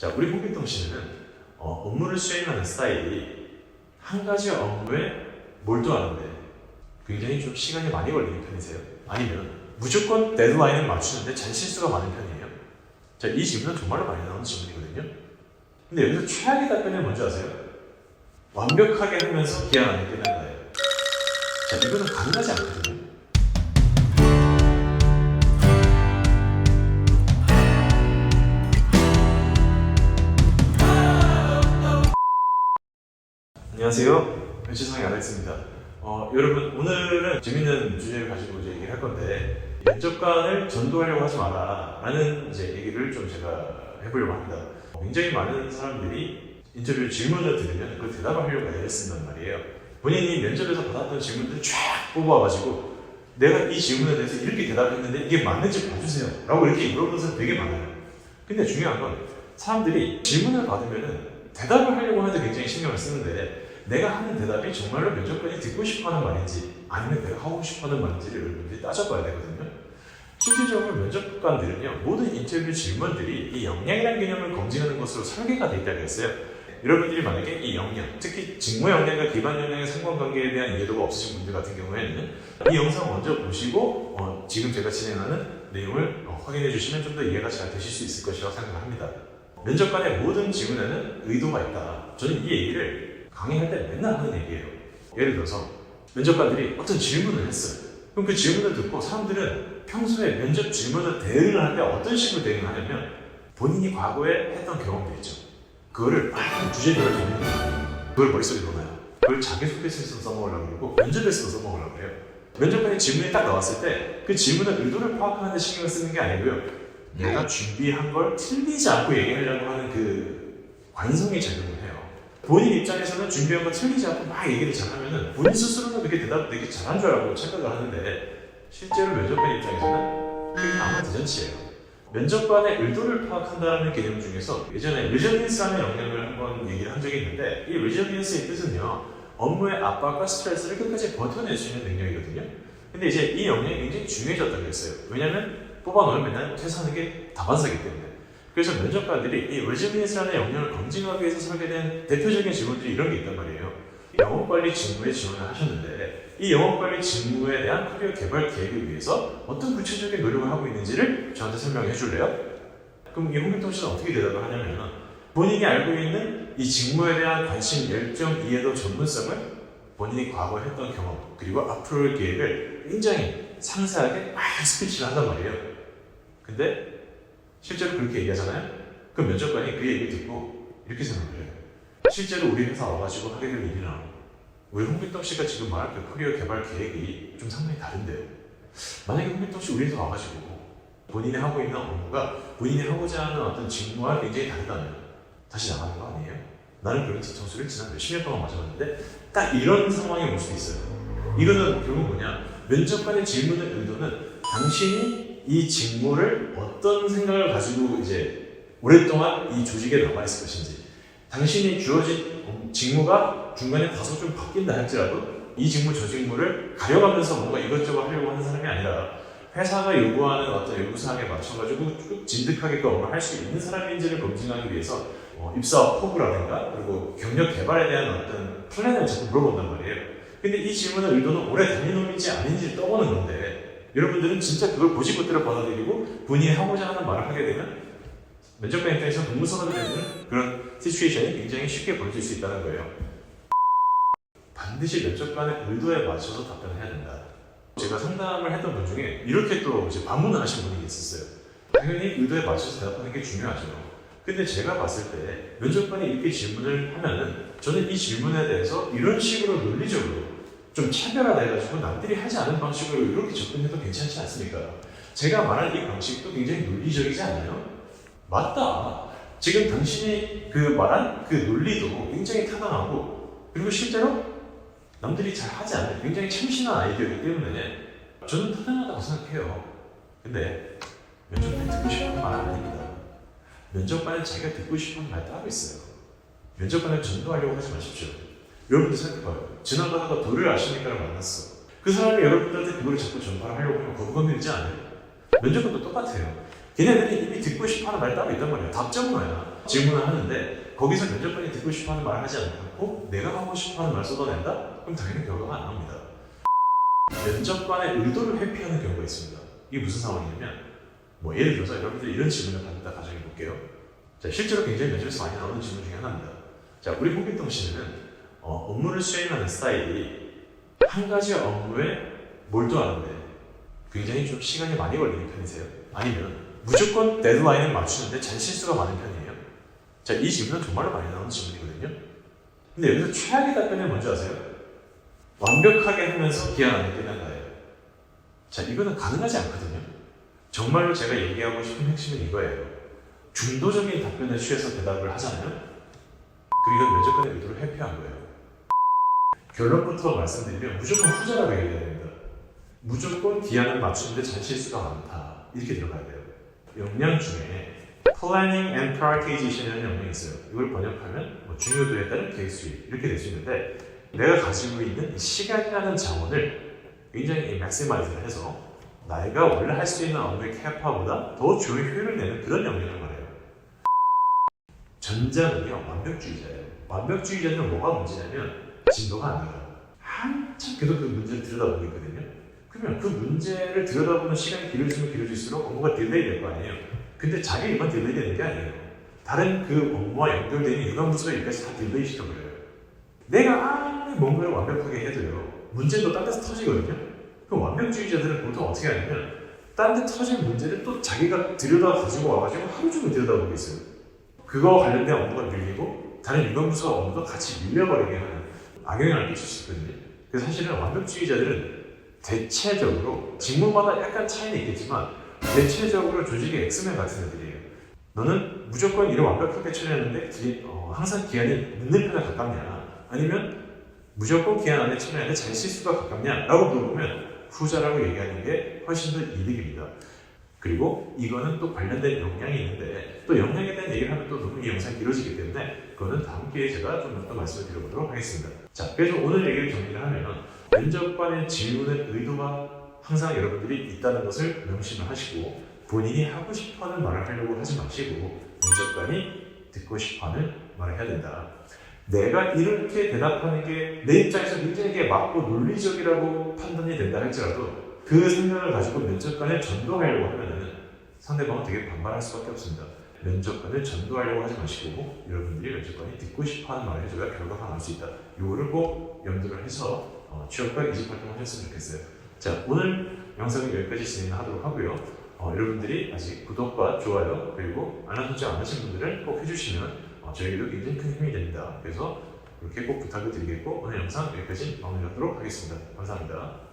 자, 우리 홍길동 씨는 업무를 수행하는 스타일이 한 가지 업무에 몰두하는데 굉장히 좀 시간이 많이 걸리는 편이세요? 아니면 무조건 데드라인을 맞추는데 잘 실수가 많은 편이에요? 자, 이 질문은 정말로 많이 나오는 질문이거든요. 근데 여기서 최악의 답변은 뭔지 아세요? 완벽하게 하면서 기한 안에 끝난다예요. 자, 이거는 가능하지 않거든요. 안녕하세요. 배치성의 알렉스입니다. 여러분, 오늘은 재밌는 주제를 가지고 이제 얘기를 할 건데, 면접관을 전도하려고 하지 마라 라는 이제 얘기를 좀 제가 해보려고 합니다. 굉장히 많은 사람들이 인터뷰 질문을 들으면 그 대답을 하려고 애를 쓴단 말이에요. 본인이 면접에서 받았던 질문들을 쫙 뽑아가지고 내가 이 질문에 대해서 이렇게 대답했는데 이게 맞는지 봐주세요 라고 이렇게 물어보는 사람 되게 많아요. 근데 중요한 건 사람들이 질문을 받으면은 대답을 하려고 하는데 굉장히 신경을 쓰는데 내가 하는 대답이 정말로 면접관이 듣고 싶어하는 말인지 아니면 내가 하고 싶어하는 말인지를 여러분들이 따져봐야 되거든요. 실질적으로 면접관들은요, 모든 인터뷰 질문들이 이 역량이라는 개념을 검증하는 것으로 설계가 되어 있다고 했어요. 여러분들이 만약에 이 역량, 특히 직무 역량과 기반 역량의 상관관계에 대한 이해도가 없으신 분들 같은 경우에는 이 영상 먼저 보시고 지금 제가 진행하는 내용을 확인해 주시면 좀 더 이해가 잘 되실 수 있을 것이라고 생각합니다. 면접관의 모든 질문에는 의도가 있다. 저는 이 얘기를 강의할 때 맨날 하는 얘기예요. 예를 들어서 면접관들이 어떤 질문을 했어요. 그럼 그 질문을 듣고 사람들은 평소에 면접 질문을 대응을 할 때 어떤 식으로 대응을 하냐면 본인이 과거에 했던 경험들 있죠. 그거를 막 주제별로 정리해요. 그걸 머릿속에 넣어놔요. 그걸 자기소개서에서 써먹으려고 그러고 면접에서도 써먹으려고 해요. 면접관의 질문이 딱 나왔을 때 그 질문의 의도를 파악하는 데 신경을 쓰는 게 아니고요. 내가 준비한 걸 틀리지 않고 얘기하려고 하는 그 관성이 작용을 해요. 본인 입장에서는 준비한 거 틀리지 않고 막 얘기를 잘하면은 본인 스스로는 그렇게 대답 되게 잘한 줄 알고 착각을 하는데 실제로 면접관 입장에서는 그게 아무 대잔치예요. 면접관의 의도를 파악한다는 개념 중에서 예전에 리저니언스라는 영역을 한번 얘기를 한 적이 있는데 이 리저니언스의 뜻은요, 업무의 압박과 스트레스를 끝까지 버텨낼 수 있는 능력이거든요. 근데 이제 이 영역이 굉장히 중요해졌다고 했어요. 왜냐면 뽑아놓으면 맨날 퇴사하는 게 다반사기 때문에. 그래서 면접관들이 이 리저니언스라는 영역을 검증하기 위해서 설계된 대표적인 질문들이 이런 게 있단 말이에요. 영업관리 직무에 지원을 하셨는데 이 영업관리 직무에 대한 커리어 개발 계획을 위해서 어떤 구체적인 노력을 하고 있는지를 저한테 설명해 줄래요? 그럼 이 홍길동 씨는 어떻게 대답을 하냐면 본인이 알고 있는 이 직무에 대한 관심, 열정, 이해도, 전문성을 본인이 과거에 했던 경험 그리고 앞으로의 계획을 굉장히 상세하게 막 스피치를 한단 말이에요. 근데 실제로 그렇게 얘기하잖아요? 그럼 면접관이 그 얘기를 듣고 이렇게 생각을 해요. 실제로 우리 회사 와가지고 하게 될 일이랑 우리 홍길동 씨가 지금 말할 그 커리어 개발 계획이 좀 상당히 다른데요. 만약에 홍길동 씨 우리 회사 와가지고 본인이 하고 있는 업무가 본인이 하고자 하는 어떤 직무와 굉장히 다르다면 다시 나가는 거 아니에요? 나는 그런 뒤통수를 지난 몇십 년 동안 맞아봤는데 딱 이런 상황이 올 수도 있어요. 이거는 결국 뭐냐, 면접관의 질문의 의도는 당신이 이 직무를 어떤 생각을 가지고 이제 오랫동안 이 조직에 남아있을 것인지, 당신이 주어진 직무가 중간에 다소 좀 바뀐다 할지라도 이 직무 저 직무를 가려가면서 뭔가 이것저것 하려고 하는 사람이 아니라 회사가 요구하는 어떤 요구사항에 맞춰가지고 쭉 진득하게 그 업무를 할 수 있는 사람인지를 검증하기 위해서 입사 포부라든가 그리고 경력 개발에 대한 어떤 플랜을 자꾸 물어본단 말이에요. 근데 이 질문의 의도는 오래 다닌 놈인지 아닌지를 떠보는 건데 여러분들은 진짜 그걸 고지고대로 받아들이고 본인이 하고자 하는 말을 하게 되면 면접관 입장에서 동문서답이 되는 그런 시츄에이션이 굉장히 쉽게 벌어질 수 있다는 거예요. 반드시 면접관의 의도에 맞춰서 답변을 해야 된다. 제가 상담을 했던 분 중에 이렇게 또 이제 반문을 하신 분이 있었어요. 당연히 의도에 맞춰서 대답하는 게 중요하죠. 근데 제가 봤을 때 면접관이 이렇게 질문을 하면은 저는 이 질문에 대해서 이런 식으로 논리적으로 좀 차별화돼가지고 남들이 하지 않은 방식으로 이렇게 접근해도 괜찮지 않습니까? 제가 말한 이 방식도 굉장히 논리적이지 않나요? 맞다. 지금 당신이 그 말한 그 논리도 굉장히 타당하고 그리고 실제로 남들이 잘 하지 않는 굉장히 참신한 아이디어이기 때문에 저는 타당하다고 생각해요. 근데 면접관이 듣고 싶은 말은 아닙니다. 면접관은 자기가 듣고 싶은 말 따로 있어요. 면접관을 전도하려고 하지 마십시오. 여러분들 생각해봐요. 지나가다가 도를 아십니까를 만났어. 그 사람이 여러분들한테 그걸 자꾸 전파를 하려고 하면 거부감 들지 않아요? 면접관도 똑같아요. 걔네들이 이미 듣고 싶어하는 말 따로 있단 말이에요. 답정너야. 질문을 하는데 거기서 면접관이 듣고 싶어하는 말을 하지 않고 내가 하고 싶어하는 말을 쏟아낸다? 그럼 당연히 결과가 안 나옵니다. 면접관의 의도를 회피하는 경우가 있습니다. 이게 무슨 상황이냐면 예를 들어서 여러분들이 이런 질문을 받는다 가정해 볼게요. 자, 실제로 굉장히 면접에서 많이 나오는 질문 중에 하나입니다. 자, 우리 홍길동 씨는 업무를 수행하는 스타일이 한 가지 업무에 몰두하는데 굉장히 좀 시간이 많이 걸리는 편이세요? 아니면 무조건 데드라인을 맞추는데 잔실수가 많은 편이에요? 자, 이 질문은 정말로 많이 나오는 질문이거든요. 근데 여기서 최악의 답변은 뭔지 아세요? 완벽하게 하면서 기한 안에 끝난다예요. 자, 이거는 가능하지 않거든요. 정말로 제가 얘기하고 싶은 핵심은 이거예요. 중도적인 답변을 취해서 대답을 하잖아요. 그럼 이건 면접관의 의도를 회피한 거예요. 결론부터 말씀드리면 무조건 후자라고 얘기해야 됩니다. 무조건 기한을 맞추는데 잔실수가 많다. 이렇게 들어가야 돼요. 역량 중에 Planning and Prioritization이라는 역량이 있어요. 이걸 번역하면 중요도에 따른 계획 수익 이렇게 될 수 있는데 내가 가지고 있는 시간이라는 자원을 굉장히 맥시마이즈를 해서 내가 원래 할 수 있는 업무의 캐파보다 더 좋은 효율을 내는 그런 역량을 말해요. 전자는요 완벽주의자예요. 완벽주의자는 뭐가 문제냐면 진도가 안 나가요. 한참 계속 그 문제를 들여다보고 있거든요. 그러면 그 문제를 들여다보는 시간이 길어지면 길어질수록 업무가 딜레이 될 거 아니에요. 근데 자기 일만 딜레이 되는 게 아니에요. 다른 그 업무와 연결되는 유관부서의 일까지 다 딜레이 시켜버려요. 내가 아무리 뭔가를 완벽하게 해도요 문제도 딴 데서 터지거든요. 그럼 완벽주의자들은 보통 어떻게 하냐면 딴 데 터진 문제를 또 자기가 들여다 가지고 와가지고 하루 종일 들여다보고 있어요. 그거와 관련된 업무가 밀리고 다른 유관부서 업무도 같이 밀려버리게 하는 악영향을 끼칠 수 있거든요. 그래서 사실은 완벽주의자들은 대체적으로 직무마다 약간 차이는 있겠지만 대체적으로 조직의 엑스맨 같은 애들이에요. 너는 무조건 일을 완벽하게 처리하는데 항상 기한이 늦는 편에 가깝냐 아니면 무조건 기한 안에 처리하는데 잘 실수가 가깝냐 라고 물어보면 후자라고 얘기하는 게 훨씬 더 이득입니다. 그리고 이거는 또 관련된 역량이 있는데 또 역량에 대한 얘기를 하면 또 너무 이 영상이 길어지기 때문에 그거는 다음 기회에 제가 좀 더 말씀을 드려보도록 하겠습니다. 자, 그래서 오늘 얘기를 정리를 하면 면접관의 질문의 의도가 항상 여러분들이 있다는 것을 명심을 하시고 본인이 하고 싶어하는 말을 하려고 하지 마시고 면접관이 듣고 싶어하는 말을 해야 된다. 내가 이렇게 대답하는 게 내 입장에서 굉장히 이게 맞고 논리적이라고 판단이 된다 할지라도 그 생각을 가지고 면접관을 전도하려고 하면은 상대방은 되게 반발할 수밖에 없습니다. 면접관을 전도하려고 하지 마시고 여러분들이 면접관이 듣고 싶어하는 말을 해줘야 결과가 나올 수 있다. 이거를 꼭 염두를 해서 취업과 이직 활동을 하셨으면 좋겠어요. 자, 오늘 영상은 여기까지 진행하도록 하고요. 여러분들이 아직 구독과 좋아요 그리고 알람 설정 안 하신 분들은 꼭 해주시면 저에게도 굉장히 큰 힘이 됩니다. 그래서 그렇게 꼭 부탁을 드리겠고 오늘 영상 여기까지 마무리하도록 하겠습니다. 감사합니다.